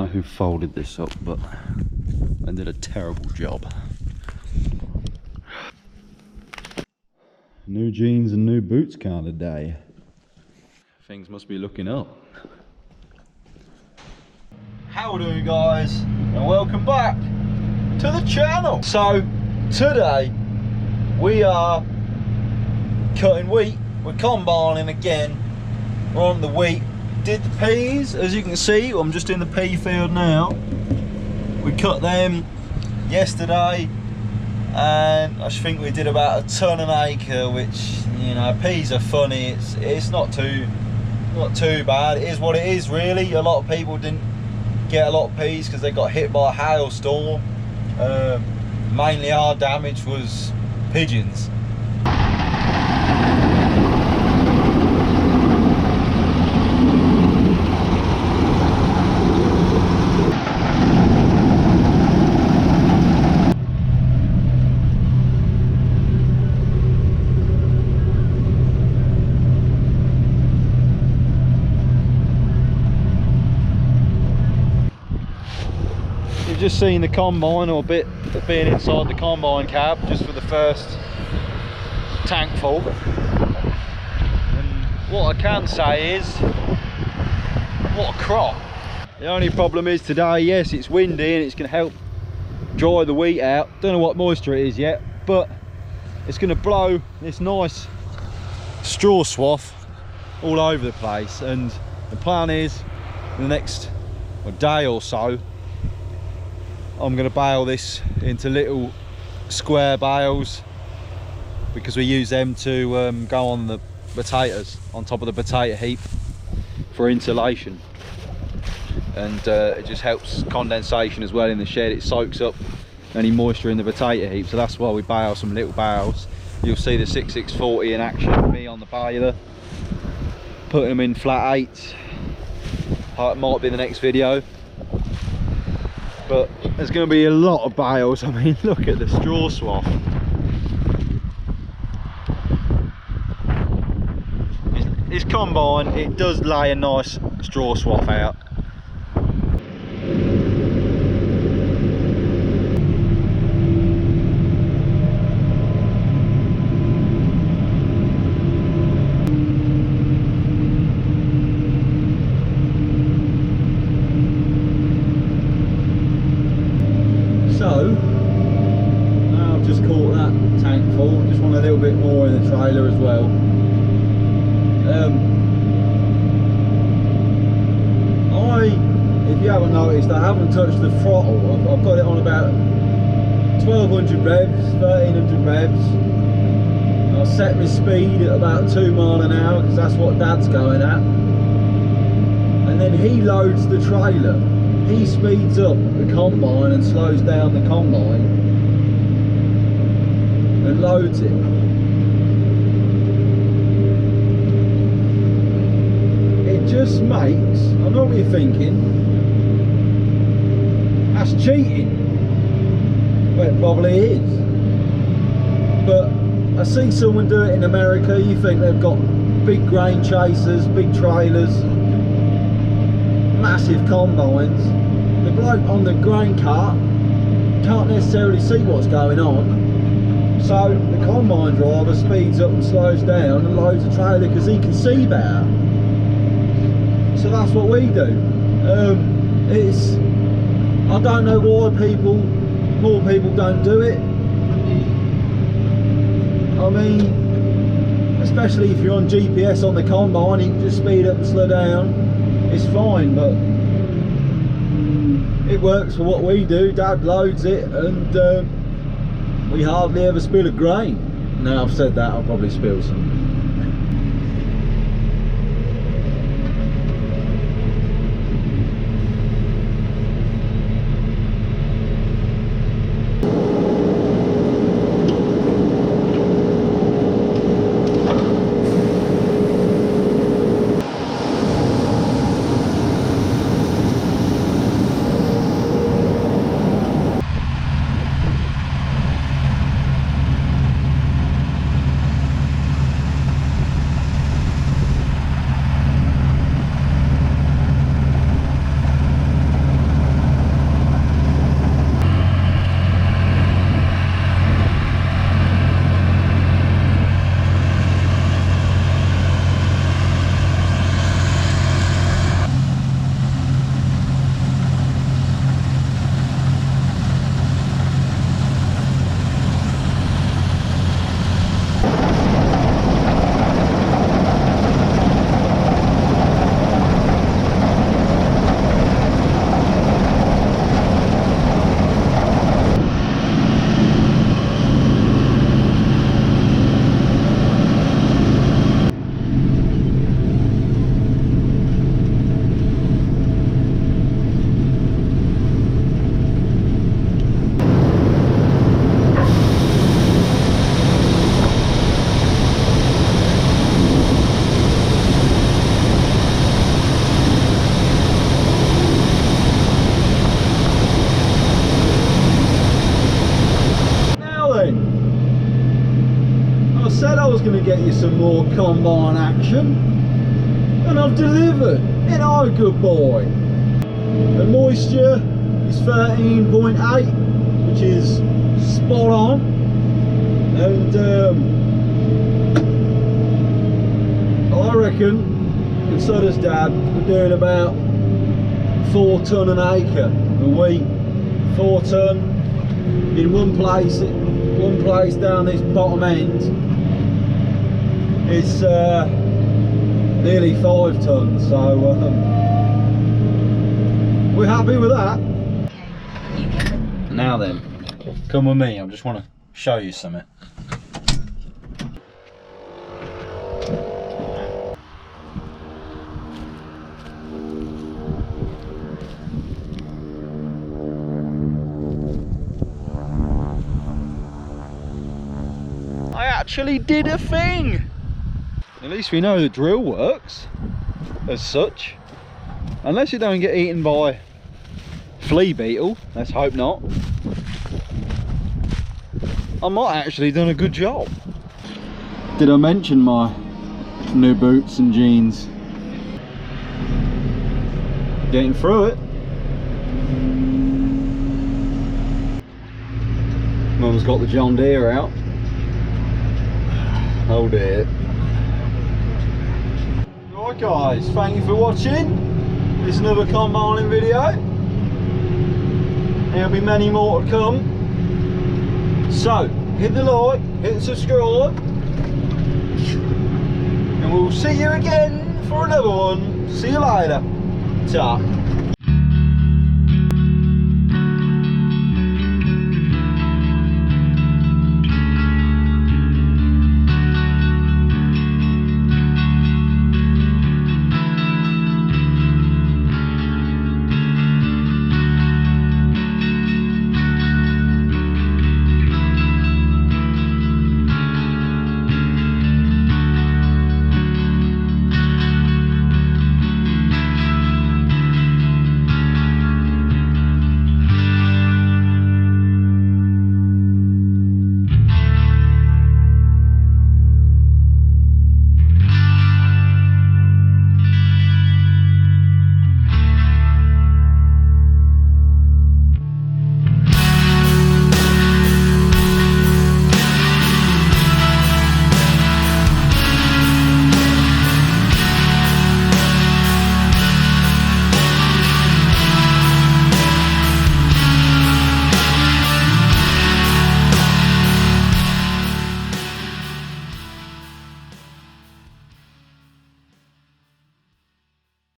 know who folded this up, but they did a terrible job. New jeans and new boots kind of day. Things must be looking up. How are we doing, guys? And welcome back to the channel. So today we are cutting wheat. We're combining again. We're on the wheat. Did the peas, as you can see. I'm just in the pea field now. We cut them yesterday, and I think we did about 1 ton an acre, which, you know, peas are funny. It's not too bad. It is what it is, really. A lot of people didn't get a lot of peas because they got hit by a hailstorm. Mainly our damage was pigeons. Just seen the combine, or a bit of being inside the combine cab just for the first tank full. And what I can say is, what a crop. The only problem is today, yes, it's windy and it's going to help dry the wheat out. Don't know what moisture it is yet, but it's going to blow this nice straw swath all over the place. And the plan is, in the next day or so, I'm going to bale this into little square bales, because we use them to go on the potatoes, on top of the potato heap, for insulation. And it just helps condensation as well in the shed. It soaks up any moisture in the potato heap, so that's why we bale some little bales. You'll see the 6640 in action, me on the baler, putting them in flat 8. It might be the next video. But there's going to be a lot of bales. I mean, look at the straw swath. This combine, it does lay a nice straw swath out. So, now I've just caught that tank full. Just want a little bit more in the trailer as well. If you haven't noticed, I haven't touched the throttle. I've got it on about 1200 revs, 1300 revs. I'll set my speed at about 2 miles an hour, because that's what Dad's going at. And then he loads the trailer. He speeds up the combine and slows down the combine and loads it. It just makes, I know what you're thinking, that's cheating. Well, it probably is. But I see someone do it in America. You think they've got big grain chasers, big trailers, massive combines. The bloke on the grain cart can't necessarily see what's going on, so the combine driver speeds up and slows down and loads the trailer because he can see better. So that's what we do. I don't know why more people don't do it. I mean, especially if you're on GPS on the combine, you can just speed up and slow down. It's fine, but it works for what we do. Dad loads it, and we hardly ever spill a grain. Now I've said that, I'll probably spill some. some more combine action, and I've delivered. And I'm a good boy. The moisture is 13.8, which is spot on, and I reckon, and so does Dad, we're doing about 4 tonne an acre a week. 4 tonne in one place down this bottom end. It's nearly 5 tonnes, so we're happy with that. Now then, come with me, I just want to show you something. I actually did a thing! At least we know the drill works, as such. Unless you don't get eaten by flea beetle, let's hope not. I might actually done a good job. Did I mention my new boots and jeans? Getting through it. Mum's got the John Deere out. Oh dear. Right guys, thank you for watching. This is another combining video. There'll be many more to come. So, hit the like, hit the subscribe, and we'll see you again for another one. See you later. Ta.